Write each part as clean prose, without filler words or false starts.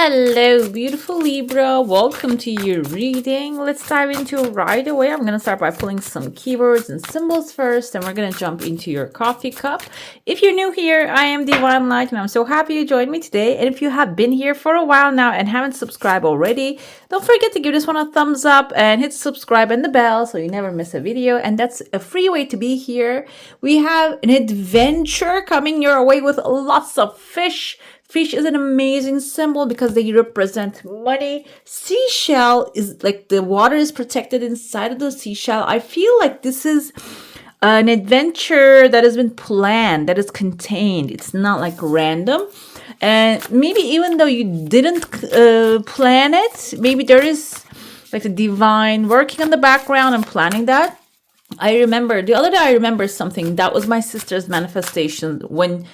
Hello, beautiful Libra. Welcome to your reading. Let's dive into it right away. I'm going to start by pulling some keywords and symbols first, and we're going to jump into your coffee cup. If you're new here, I am Divine Light, and I'm so happy you joined me today. And if you have been here for a while now and haven't subscribed already, don't forget to give this one a thumbs up and hit subscribe and the bell so you never miss a video. And that's a free way to be here. We have an adventure coming your way with lots of fish. Fish is an amazing symbol because they represent money. Seashell is like the water is protected inside of the seashell. I feel like this is an adventure that has been planned, that is contained. It's not like random. And maybe even though you didn't plan it, maybe there is like the divine working on the background and planning that. I remember the other day, I remember something that was my sister's manifestation when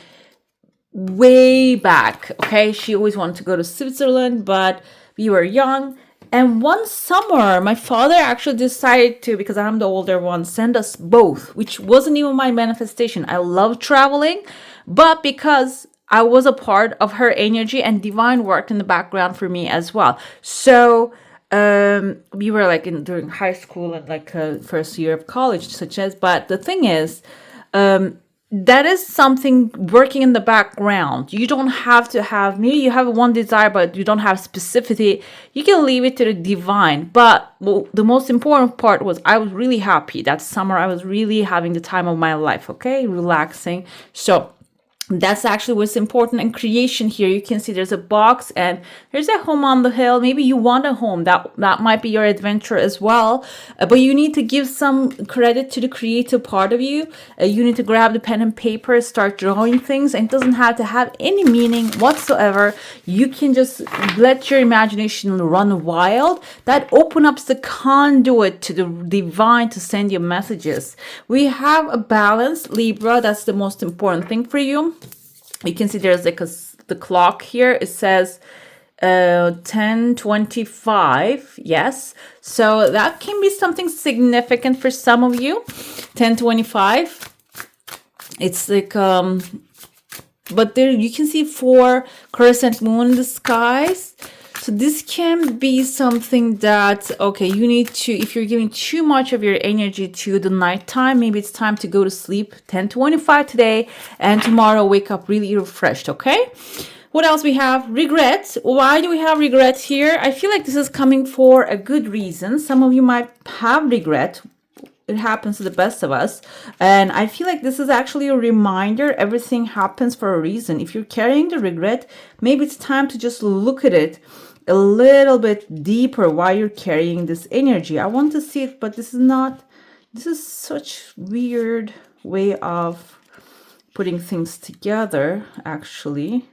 way back. Okay, she always wanted to go to Switzerland, but we were young. And one summer, my father actually decided to, because I'm the older one, send us both, which wasn't even my manifestation. I love traveling, but because I was a part of her energy and divine worked in the background for me as well. So we were like during high school and like first year of college, such as. But the thing is, that is something working in the background. You don't have to have, maybe you have one desire, but you don't have specificity. You can leave it to the divine. But the most important part was I was really happy that summer. I was really having the time of my life, okay? Relaxing. So that's actually what's important in creation here. You can see there's a box and there's a home on the hill. Maybe you want a home. That might be your adventure as well. But you need to give some credit to the creative part of you. You need to grab the pen and paper, start drawing things. And it doesn't have to have any meaning whatsoever. You can just let your imagination run wild. That opens up the conduit to the divine to send you messages. We have a balance, Libra. That's the most important thing for you. You can see there's like the clock here. It says 10:25. Yes. So that can be something significant for some of you. 10:25. It's like, but there you can see 4 crescent moon in the skies. So this can be something that, okay, you need to, if you're giving too much of your energy to the nighttime, maybe it's time to go to sleep. 10:25 today, and tomorrow wake up really refreshed, okay? What else we have? Regret. Why do we have regret here? I feel like this is coming for a good reason. Some of you might have regret. It happens to the best of us. And I feel like this is actually a reminder. Everything happens for a reason. If you're carrying the regret, maybe it's time to just look at it a little bit deeper while you're carrying this energy. I want to see it, but this is such weird way of putting things together, actually.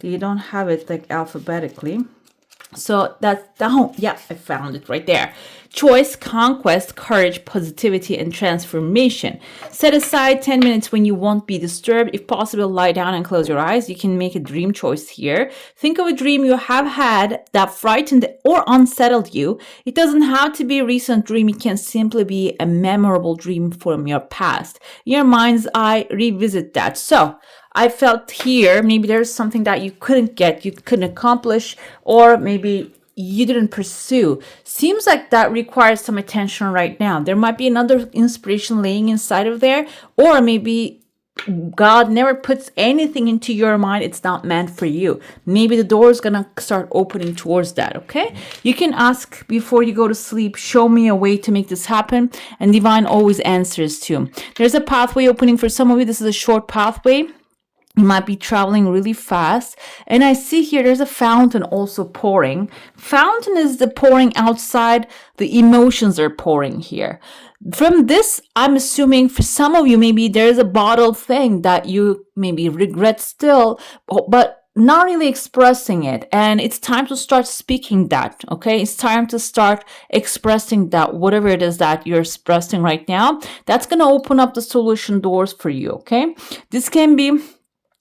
You don't have it like alphabetically. So that's down. Yeah, I found it right there. Choice, conquest, courage, positivity, and transformation. Set aside 10 minutes when you won't be disturbed. If possible, lie down and close your eyes. You can make a dream choice here. Think of a dream you have had that frightened or unsettled you. It doesn't have to be a recent dream. It can simply be a memorable dream from your past. In your mind's eye, revisit that. So I felt here, maybe there's something that you couldn't get, you couldn't accomplish, or maybe you didn't pursue. Seems like that requires some attention right now. There might be another inspiration laying inside of there, or maybe God never puts anything into your mind. It's not meant for you. Maybe the door is going to start opening towards that, okay? You can ask before you go to sleep, show me a way to make this happen, and divine always answers too. There's a pathway opening for some of you. This is a short pathway. You might be traveling really fast. And I see here there's a fountain also pouring. Fountain is the pouring outside. The emotions are pouring here. From this, I'm assuming for some of you, maybe there's a bottled thing that you maybe regret still, but not really expressing it. And it's time to start speaking that, okay? It's time to start expressing that, whatever it is that you're expressing right now. That's going to open up the solution doors for you, okay? This can be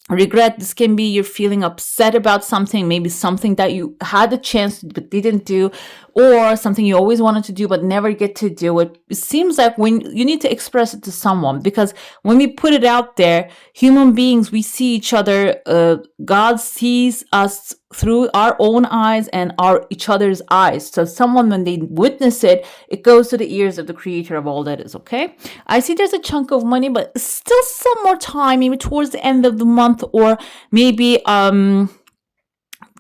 regret. This can be you're feeling upset about something, maybe something that you had a chance but didn't do, or something you always wanted to do but never get to do it. It seems like when you need to express it to someone, because when we put it out there, human beings, we see each other, God sees us through our own eyes and our each other's eyes. So someone, when they witness it, it goes to the ears of the creator of all that is. Okay, I see there's a chunk of money, but still some more time, maybe towards the end of the month, or maybe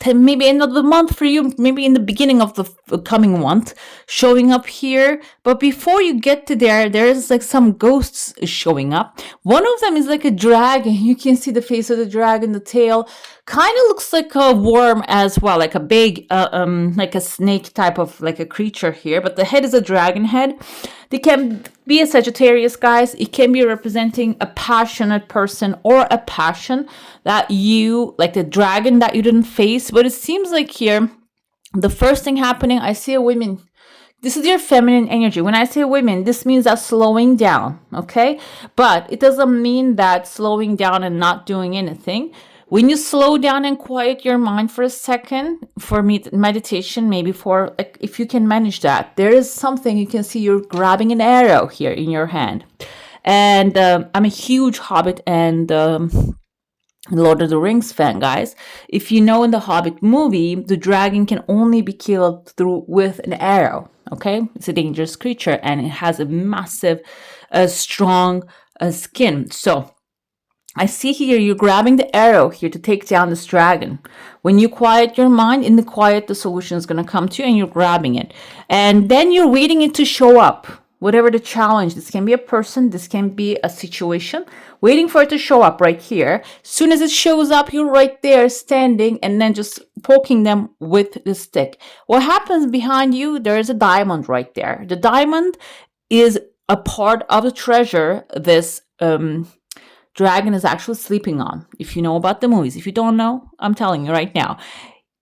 maybe end of the month for you, maybe in the beginning of the coming month, showing up here. But before you get to there is like some ghosts showing up. One of them is like a dragon. You can see the face of the dragon, the tail kind of looks like a worm as well, like a big like a snake type of like a creature here, but the head is a dragon head. They can be a Sagittarius, guys. It can be representing a passionate person or a passion that you, like the dragon that you didn't face. But it seems like here, the first thing happening, I see a woman. This is your feminine energy. When I say women, this means that slowing down, okay? But it doesn't mean that slowing down and not doing anything. When you slow down and quiet your mind for a second, for meditation, maybe for, like, if you can manage that, there is something you can see. You're grabbing an arrow here in your hand. And I'm a huge Hobbit and Lord of the Rings fan, guys. If you know, in the Hobbit movie, the dragon can only be killed with an arrow. Okay, it's a dangerous creature and it has a massive, strong skin. So I see here you're grabbing the arrow here to take down this dragon. When you quiet your mind, in the quiet, the solution is going to come to you and you're grabbing it. And then you're waiting it to show up. Whatever the challenge, this can be a person, this can be a situation, waiting for it to show up right here. As soon as it shows up, you're right there standing and then just poking them with the stick. What happens behind you? There is a diamond right there. The diamond is a part of the treasure this dragon is actually sleeping on. If you know about the movies, if you don't know, I'm telling you right now.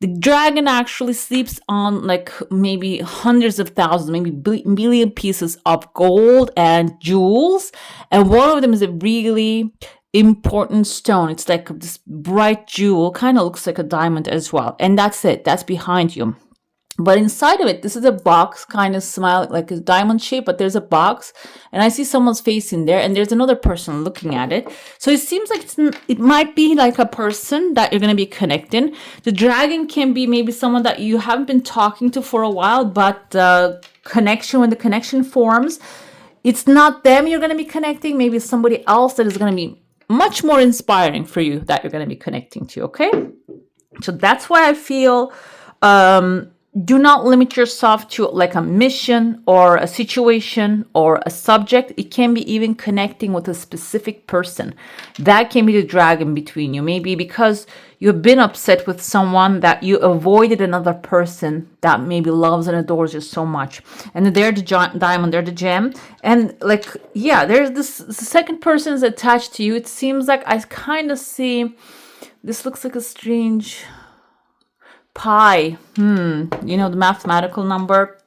The dragon actually sleeps on like maybe hundreds of thousands, maybe million pieces of gold and jewels. And one of them is a really important stone. It's like this bright jewel, kind of looks like a diamond as well. And that's it. That's behind you. But inside of it, this is a box, kind of smile like a diamond shape, but there's a box and I see someone's face in there and there's another person looking at it. So it seems like it might be like a person that you're going to be connecting. The dragon can be maybe someone that you haven't been talking to for a while, but when the connection forms, it's not them you're going to be connecting. Maybe it's somebody else that is going to be much more inspiring for you that you're going to be connecting to. Okay. So that's why I feel, do not limit yourself to like a mission or a situation or a subject. It can be even connecting with a specific person. That can be the dragon between you. Maybe because you've been upset with someone that you avoided another person that maybe loves and adores you so much. And they're the diamond, they're the gem. And like, yeah, there's this the second person is attached to you. It seems like I kind of see, this looks like a strange pi, you know, the mathematical number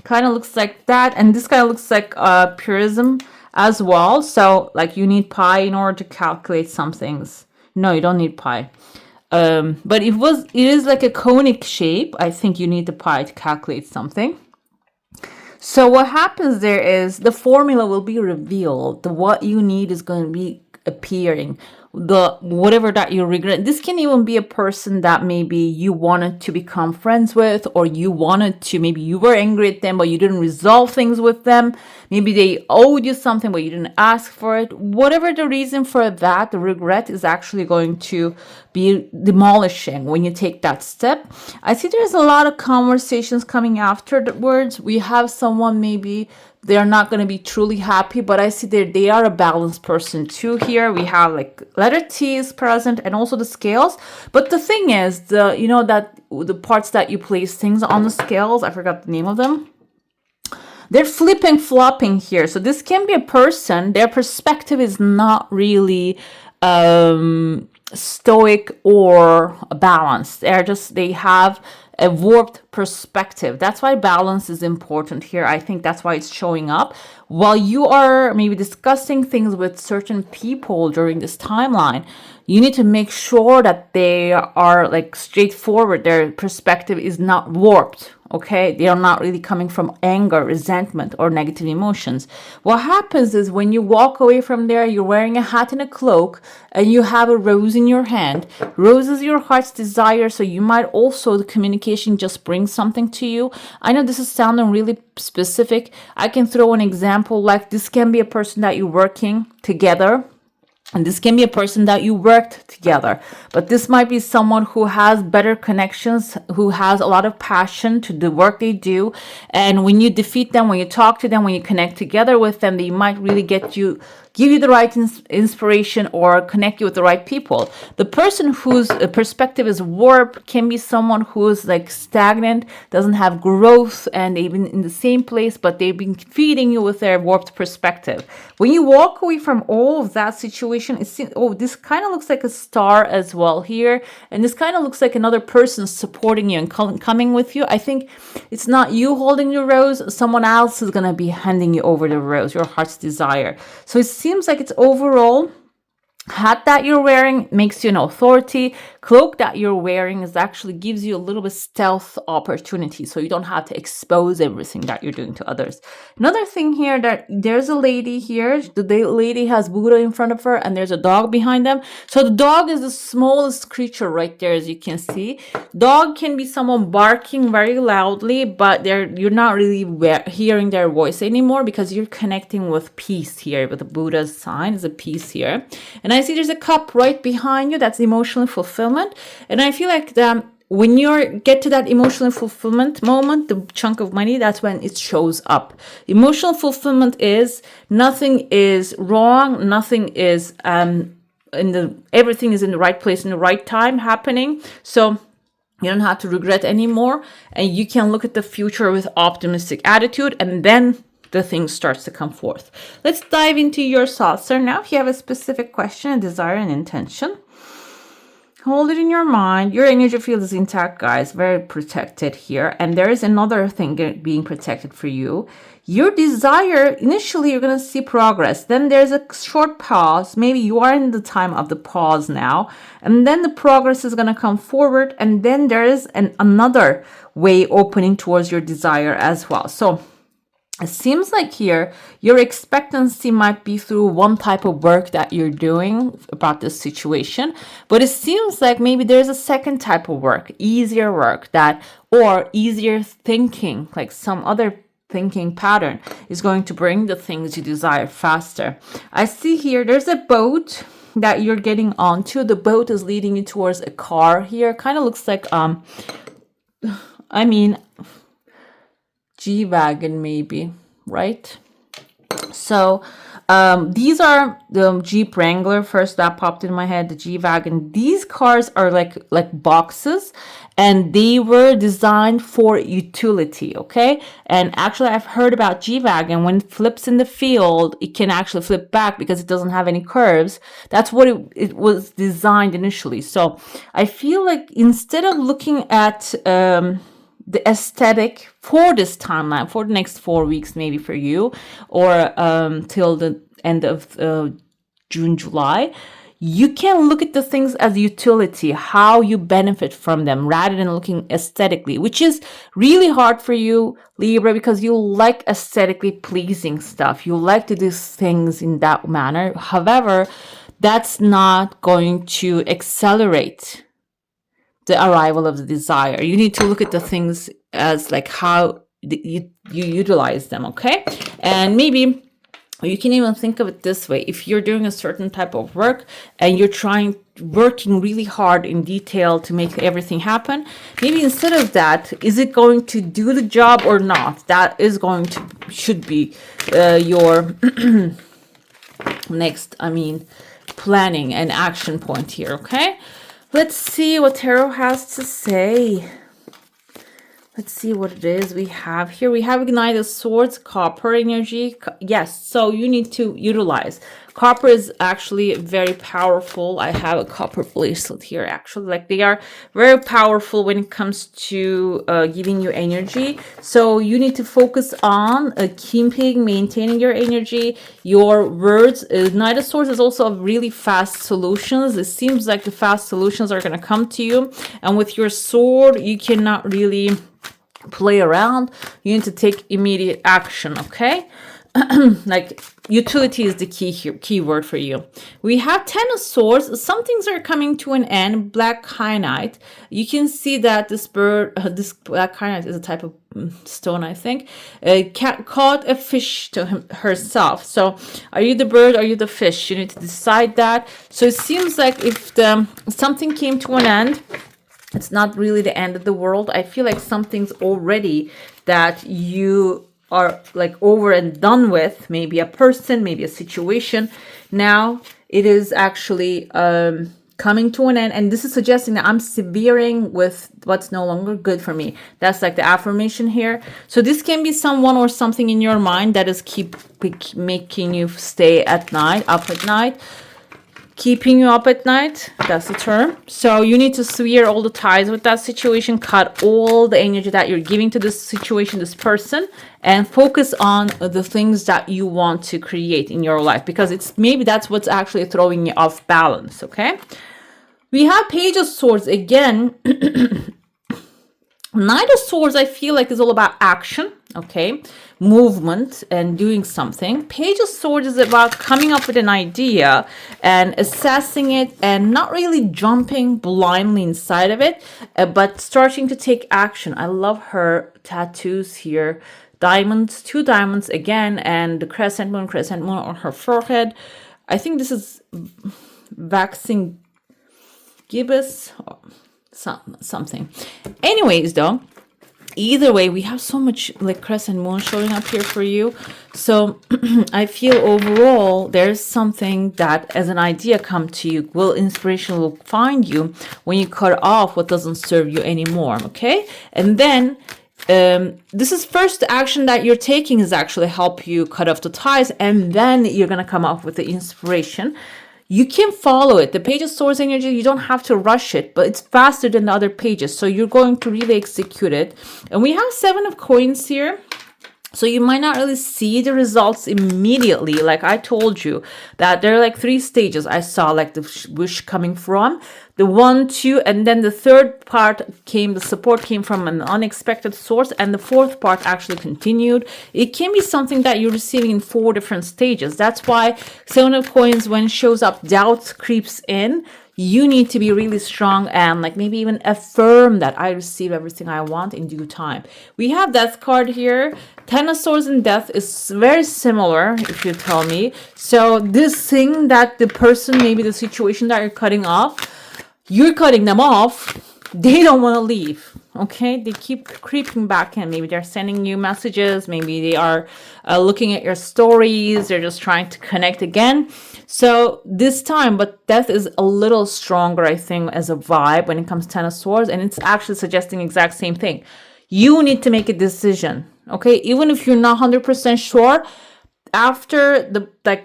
kind of looks like that, and this kind of looks like purism as well. So like you need pi in order to calculate some things. No, you don't need pi, but it is like a conic shape. I think you need the pi to calculate something. So what happens there is the formula will be revealed. What you need is going to be appearing. Whatever that you regret. This can even be a person that maybe you wanted to become friends with, or maybe you were angry at them, but you didn't resolve things with them. Maybe they owed you something, but you didn't ask for it. Whatever the reason for that, the regret is actually going to be demolishing when you take that step. I see there's a lot of conversations coming afterwards. We have someone, maybe they're not going to be truly happy, but I see they are a balanced person too here. We have like letter T is present and also the scales. But the thing is, the parts that you place things on the scales, I forgot the name of them. They're flipping, flopping here. So this can be a person, their perspective is not really stoic or balanced. They have a warped perspective. That's why balance is important here. I think that's why it's showing up. While you are maybe discussing things with certain people during this timeline, you need to make sure that they are like straightforward. Their perspective is not warped. Okay, they are not really coming from anger, resentment, or negative emotions. What happens is when you walk away from there, you're wearing a hat and a cloak, and you have a rose in your hand. Rose is your heart's desire, so you might also, the communication just brings something to you. I know this is sounding really specific. I can throw an example, like this can be a person that you're working together. And this can be a person that you worked together, but this might be someone who has better connections, who has a lot of passion to the work they do. And when you defeat them, when you talk to them, when you connect together with them, they might really give you the right inspiration or connect you with the right people. The person whose perspective is warped can be someone who's like stagnant, doesn't have growth, and they've been in the same place, but they've been feeding you with their warped perspective. When you walk away from all of that situation, it seems, oh, this kind of looks like a star as well here. And this kind of looks like another person supporting you and coming with you. I think it's not you holding the rose. Someone else is going to be handing you over the rose, your heart's desire. So it seems like it's overall hat that you're wearing makes you an authority. Cloak that you're wearing is actually gives you a little bit stealth opportunity, so you don't have to expose everything that you're doing to others. Another thing here, that there's a lady here. The lady has Buddha in front of her, and there's a dog behind them. So the dog is the smallest creature right there, as you can see. Dog can be someone barking very loudly, but you're not really hearing their voice anymore, because you're connecting with peace here. With the Buddha's sign is a peace here. And I see there's a cup right behind you. That's emotional fulfillment. And I feel like when you get to that emotional fulfillment moment, the chunk of money, that's when it shows up. Emotional fulfillment is nothing is wrong. Nothing is everything is in the right place in the right time happening. So you don't have to regret anymore. And you can look at the future with optimistic attitude, and then the thing starts to come forth. Let's dive into your saucer now. If you have a specific question, a desire, and intention, hold it in your mind. Your energy field is intact, guys. Very protected here. And there is another thing being protected for you. Your desire, initially, you're going to see progress. Then there's a short pause. Maybe you are in the time of the pause now. And then the progress is going to come forward. And then there is another way opening towards your desire as well. So it seems like here, your expectancy might be through one type of work that you're doing about this situation, but it seems like maybe there's a second type of work, easier work, or easier thinking, like some other thinking pattern is going to bring the things you desire faster. I see here, there's a boat that you're getting onto. The boat is leading you towards a car here. Kind of looks like, G-Wagon maybe, right? So these are the Jeep Wrangler. First that popped in my head, the G-Wagon. These cars are like boxes, and they were designed for utility, okay? And actually I've heard about G-Wagon, when it flips in the field, it can actually flip back because it doesn't have any curves. That's what it was designed initially. So I feel like instead of looking at the aesthetic for this timeline, for the next 4 weeks, maybe for you, or till the end of June, July, you can look at the things as utility, how you benefit from them, rather than looking aesthetically, which is really hard for you, Libra, because you like aesthetically pleasing stuff. You like to do things in that manner. However, that's not going to accelerate the arrival of the desire. You need to look at the things as like how you utilize them, okay? And maybe you can even think of it this way. If you're doing a certain type of work and you're working really hard in detail to make everything happen, maybe instead of that, is it going to do the job or not? That is should be your next, planning and action point here, okay? Let's see what Tarot has to say. Let's see what it is we have here. We have Ignited Swords, Copper energy. Yes, so you need to utilize. Copper is actually very powerful. I have a copper bracelet here, actually. Like, they are very powerful when it comes to giving you energy. So you need to focus on keeping, maintaining your energy, your words. Ignited Swords is also a really fast solutions. It seems like the fast solutions are going to come to you. And with your sword, you cannot really play around. You need to take immediate action, okay? Like, utility is the key word for you. We have 10 of Swords. Some things are coming to an end. Black kyanite. You can see that this bird, this black kyanite is a type of stone, I think. Caught a fish to herself. So, are you the bird? Are you the fish? You need to decide that. So it seems like if something came to an end, it's not really the end of the world. I feel like something's already that you are like over and done with. Maybe a person, maybe a situation. Now it is actually coming to an end. And this is suggesting that I'm severing with what's no longer good for me. That's like the affirmation here. So this can be someone or something in your mind that is keep making you stay up at night. Keeping you up at night, that's the term. So you need to sever all the ties with that situation, cut all the energy that you're giving to this situation, this person, and focus on the things that you want to create in your life, because it's maybe that's what's actually throwing you off balance, okay? We have Page of Swords again. Knight of Swords, I feel like, is all about action, okay? Movement and doing something. Page of Swords is about coming up with an idea and assessing it and not really jumping blindly inside of it, but starting to take action. I love her tattoos here. Diamonds, 2 diamonds again, and the crescent moon on her forehead. I think this is waxing gibbous. Something. Anyways, though, either way, we have so much like crescent moon showing up here for you. So I feel overall there's something that as an idea come to you, inspiration will find you when you cut off what doesn't serve you anymore, okay? And then this is first action that you're taking is actually help you cut off the ties, and then you're gonna come up with the inspiration. You can follow it. The Page of Swords energy, you don't have to rush it, but it's faster than the other pages. So you're going to really execute it. And we have 7 of coins here. So you might not really see the results immediately. Like I told you that there are like 3 stages. I saw like the wish coming from the 1, 2, and then the third part the support came from an unexpected source, and the 4th part actually continued. It can be something that you're receiving in 4 different stages. That's why 7 of coins, when it shows up, doubt creeps in. You need to be really strong and like maybe even affirm that I receive everything I want in due time. We have Death card here. 10 of Swords and Death is very similar, if you tell me. So this thing that the person, maybe the situation that you're cutting them off, they don't want to leave. Okay, they keep creeping back in. Maybe they're sending you messages. Maybe they are looking at your stories. They're just trying to connect again. So this time, but Death is a little stronger, I think, as a vibe when it comes to 10 of Swords. And it's actually suggesting exact same thing. You need to make a decision. Okay, even if you're not 100% sure, after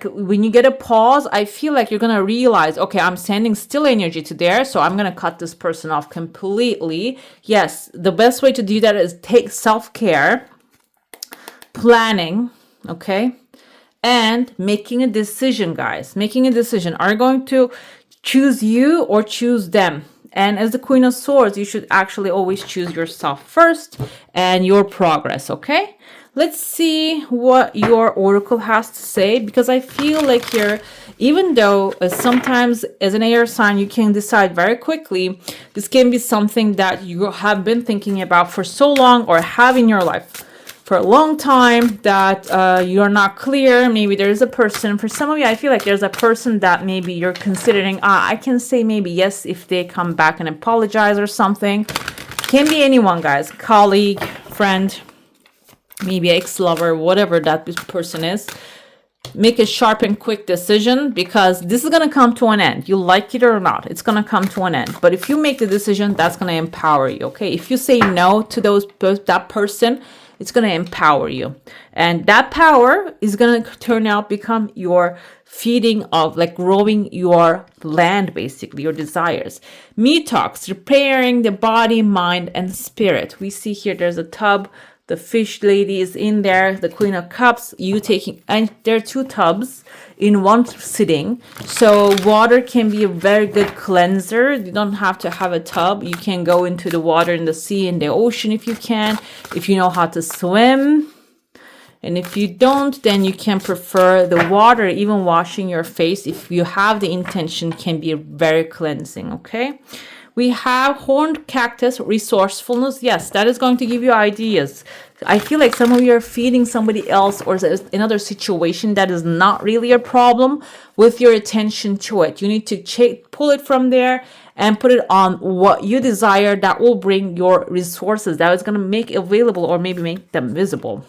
when you get a pause, I feel like you're gonna realize, okay, I'm sending still energy to there, so I'm gonna cut this person off completely. Yes, the best way to do that is take self-care, planning, okay, and making a decision, guys. Making a decision. Are you going to choose you or choose them? And as the Queen of Swords, you should actually always choose yourself first and your progress, okay? Let's see what your oracle has to say, because I feel like here, even though sometimes as an air sign, you can decide very quickly, this can be something that you have been thinking about for so long or have in your life for a long time that you're not clear. Maybe there's a person, for some of you, I feel like there's a person that maybe you're considering, I can say maybe yes if they come back and apologize or something. Can be anyone, guys, colleague, friend, maybe ex-lover, whatever that person is. make a sharp and quick decision, because this is going to come to an end. You like it or not, it's going to come to an end. But if you make the decision, that's going to empower you. Okay, if you say no to that person, it's going to empower you, and that power is going to turn out become your feeding of, like, growing your land, basically your desires. Me talks, repairing the body, mind, and spirit. We see here there's a tub. The fish lady is in there, the Queen of Cups, you taking, and there are 2 tubs in one sitting. So water can be a very good cleanser. You don't have to have a tub. You can go into the water in the sea, in the ocean if you can, if you know how to swim. And if you don't, then you can prefer the water. Even washing your face, if you have the intention, can be very cleansing, okay? We have horned cactus, resourcefulness. Yes, that is going to give you ideas. I feel like some of you are feeding somebody else or another situation that is not really a problem with your attention to it. You need to pull it from there and put it on what you desire that will bring your resources, that is going to make available or maybe make them visible.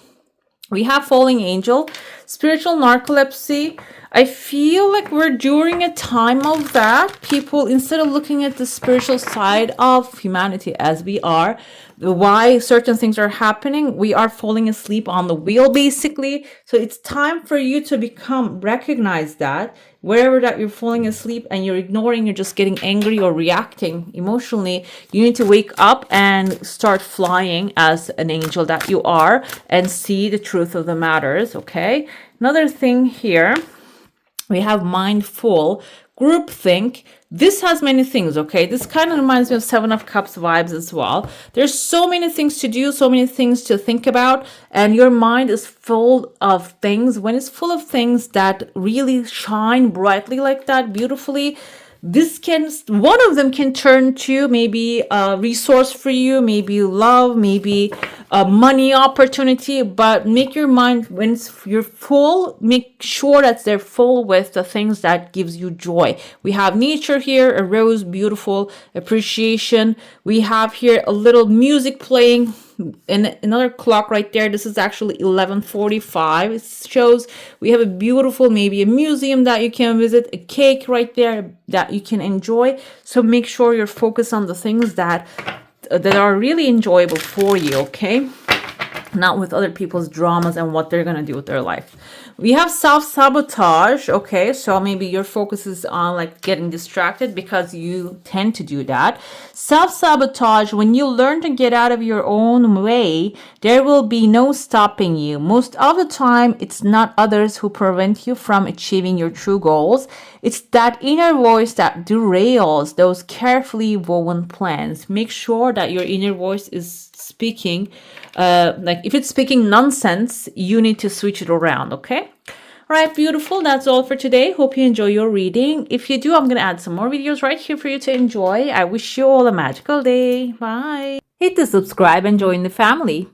We have falling angel, spiritual narcolepsy. I feel like we're during a time of that. People, instead of looking at the spiritual side of humanity as we are, why certain things are happening, we are falling asleep on the wheel, basically. So it's time for you to recognize that wherever that you're falling asleep and you're ignoring, you're just getting angry or reacting emotionally, you need to wake up and start flying as an angel that you are and see the truth of the matters, okay? Another thing here, we have mindful, groupthink. This has many things, okay? This kind of reminds me of 7 of Cups vibes as well. There's so many things to do, so many things to think about, and your mind is full of things. When it's full of things that really shine brightly like that, beautifully, one of them can turn to maybe a resource for you, maybe love, maybe a money opportunity. But make your mind, when you're full, make sure that they're full with the things that gives you joy. We have nature here, a rose, beautiful, appreciation. We have here a little music playing, and another clock right there. This is actually 11:45. It shows we have a beautiful, maybe a museum that you can visit, a cake right there that you can enjoy. So make sure you're focused on the things that are really enjoyable for you, okay? Not with other people's dramas and what they're going to do with their life. We have self-sabotage, okay? So maybe your focus is on, like, getting distracted, because you tend to do that. Self-sabotage, when you learn to get out of your own way, there will be no stopping you. Most of the time, it's not others who prevent you from achieving your true goals. It's that inner voice that derails those carefully woven plans. Make sure that your inner voice is speaking. Like, if it's speaking nonsense, you need to switch it around, okay? All right, beautiful. That's all for today. Hope you enjoy your reading. If you do, I'm going to add some more videos right here for you to enjoy. I wish you all a magical day. Bye. Hit the subscribe and join the family.